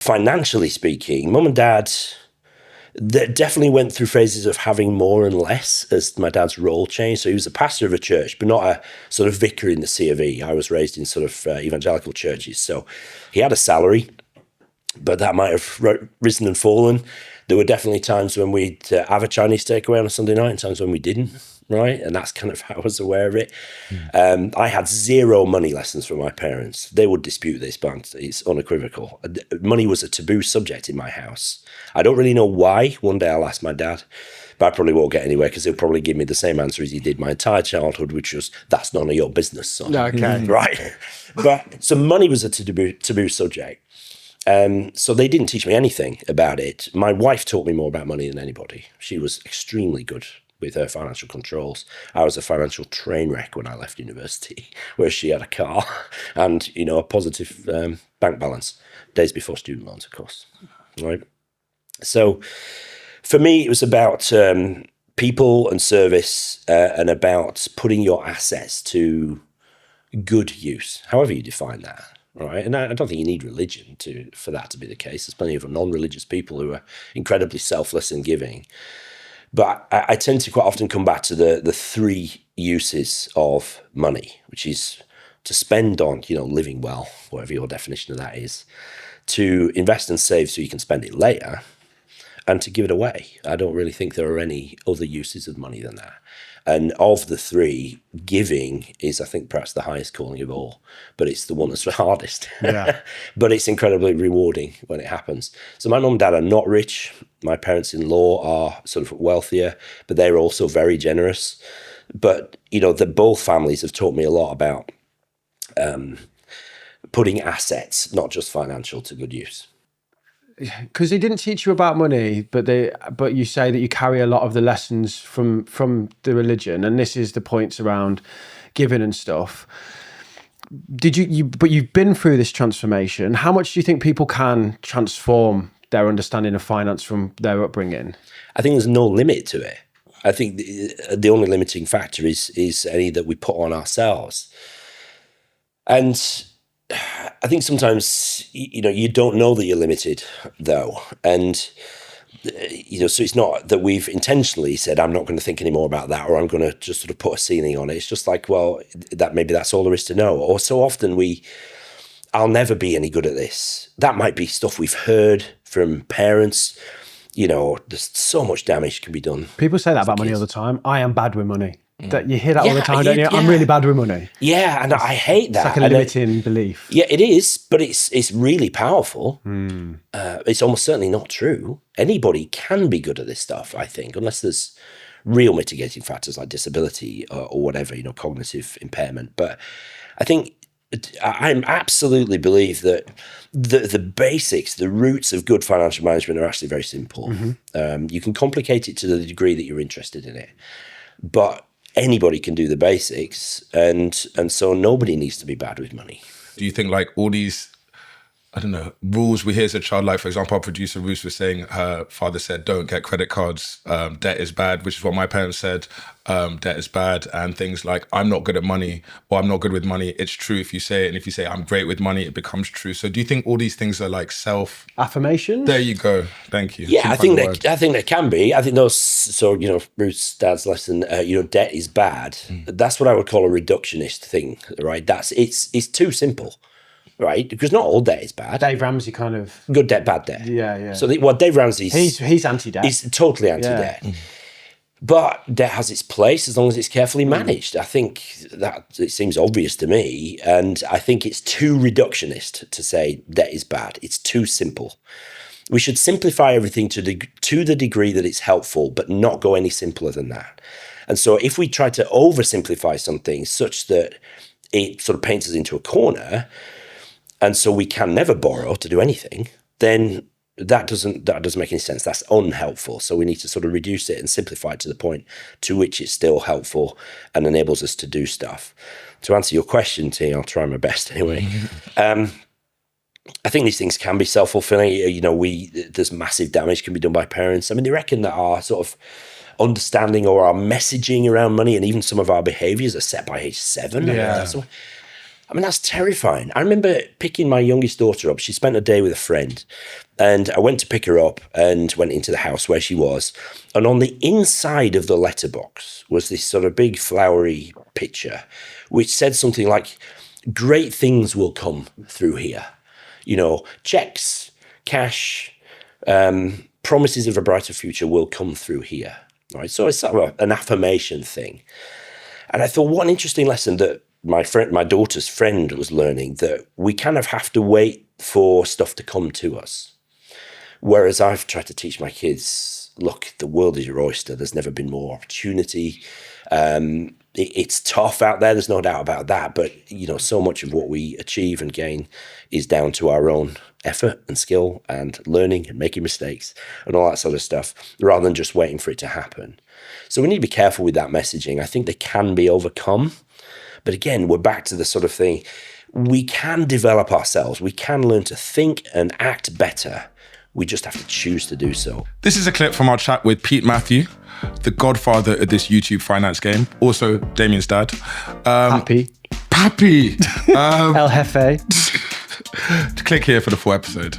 financially speaking, mum and dad definitely went through phases of having more and less as my dad's role changed. So he was a pastor of a church, but not a sort of vicar in the C of E. I was raised in sort of evangelical churches. So he had a salary, but that might have risen and fallen. There were definitely times when we'd have a Chinese takeaway on a Sunday night and times when we didn't, right? And that's kind of how I was aware of it. I had zero money lessons from my parents. They would dispute this, but it's unequivocal. Money was a taboo subject in my house. I don't really know why. One day I'll ask my dad, but I probably won't get anywhere because he'll probably give me the same answer as he did my entire childhood, which was, that's none of your business, son. Okay. Right? But so money was a taboo subject. So they didn't teach me anything about it. My wife taught me more about money than anybody. She was extremely good with her financial controls. I was a financial train wreck when I left university, where she had a car and, you know, a positive bank balance, days before student loans, of course, right? So for me, it was about people and service and about putting your assets to good use, however you define that. Right, and I don't think you need religion for that to be the case. There's plenty of non-religious people who are incredibly selfless and giving. But I tend to quite often come back to the three uses of money, which is to spend on, you know, living well, whatever your definition of that is, to invest and save so you can spend it later, and to give it away. I don't really think there are any other uses of money than that. And of the three, giving is, I think, perhaps the highest calling of all, but it's the one that's the hardest. Yeah. But it's incredibly rewarding when it happens. So my mum and dad are not rich. My parents-in-law are sort of wealthier, but they're also very generous. But, you know, both families have taught me a lot about putting assets, not just financial, to good use. Because they didn't teach you about money, but you say that you carry a lot of the lessons from the religion, and this is the points around giving and stuff. But you've been through this transformation. How much do you think people can transform their understanding of finance from their upbringing? I think there's no limit to it. I think the only limiting factor is any that we put on ourselves. And I think sometimes, you know, you don't know that you're limited, though. And, you know, so it's not that we've intentionally said, I'm not going to think any more about that, or I'm going to just sort of put a ceiling on it. It's just like, well, maybe that's all there is to know. Or so often I'll never be any good at this. That might be stuff we've heard from parents. You know, there's so much damage can be done. People say that about money all the time. I am bad with money. That you hear that all the time, don't you? Yeah. I'm really bad with money. Yeah, and I hate that. It's like a limiting belief. Yeah, it is, but it's really powerful. It's almost certainly not true. Anybody can be good at this stuff, I think, unless there's real mitigating factors like disability or whatever, you know, cognitive impairment. But I think I absolutely believe that the basics, the roots of good financial management are actually very simple. You can complicate it to the degree that you're interested in it, but anybody can do the basics, and so nobody needs to be bad with money. Do you think like all these, I don't know, rules we hear as a child, like for example, our producer Ruth was saying her father said, don't get credit cards, debt is bad, which is what my parents said, debt is bad, and things like I'm not good at money or I'm not good with money. It's true if you say it, and if you say I'm great with money, it becomes true. So do you think all these things are like affirmations? There you go. Thank you. Yeah, I think they can be. I think those, so, you know, Ruth's dad's lesson, you know, debt is bad. That's what I would call a reductionist thing, right? It's too simple. Right, because not all debt is bad. Dave Ramsey kind of good debt, bad debt. Yeah. So Dave Ramsey's he's anti-debt. He's totally anti-debt. Yeah. But debt has its place as long as it's carefully managed. I think that it seems obvious to me, and I think it's too reductionist to say debt is bad. It's too simple. We should simplify everything to the degree that it's helpful, but not go any simpler than that. And so if we try to oversimplify something such that it sort of paints us into a corner, and so we can never borrow to do anything, then that doesn't make any sense. That's unhelpful. So we need to sort of reduce it and simplify it to the point to which it's still helpful and enables us to do stuff. To answer your question, T, I'll try my best anyway. I think these things can be self-fulfilling. You know, there's massive damage can be done by parents. I mean, they reckon that our sort of understanding or our messaging around money and even some of our behaviors are set by age 7. Yeah. I mean, that's terrifying. I remember picking my youngest daughter up. She spent a day with a friend, and I went to pick her up and went into the house where she was. And on the inside of the letterbox was this sort of big flowery picture, which said something like, great things will come through here. You know, checks, cash, promises of a brighter future will come through here. Right? So it's sort of an affirmation thing. And I thought, what an interesting lesson that my daughter's friend was learning, that we kind of have to wait for stuff to come to us. Whereas I've tried to teach my kids, look, the world is your oyster. There's never been more opportunity. It's tough out there. There's no doubt about that. But, you know, so much of what we achieve and gain is down to our own effort and skill and learning and making mistakes and all that sort of stuff, rather than just waiting for it to happen. So we need to be careful with that messaging. I think they can be overcome. But again, we're back to the sort of thing, we can develop ourselves. We can learn to think and act better. We just have to choose to do so. This is a clip from our chat with Pete Matthew, the godfather of this YouTube finance game. Also, Damien's dad. Pappy. Pappy. El Jefe. Click here for the full episode.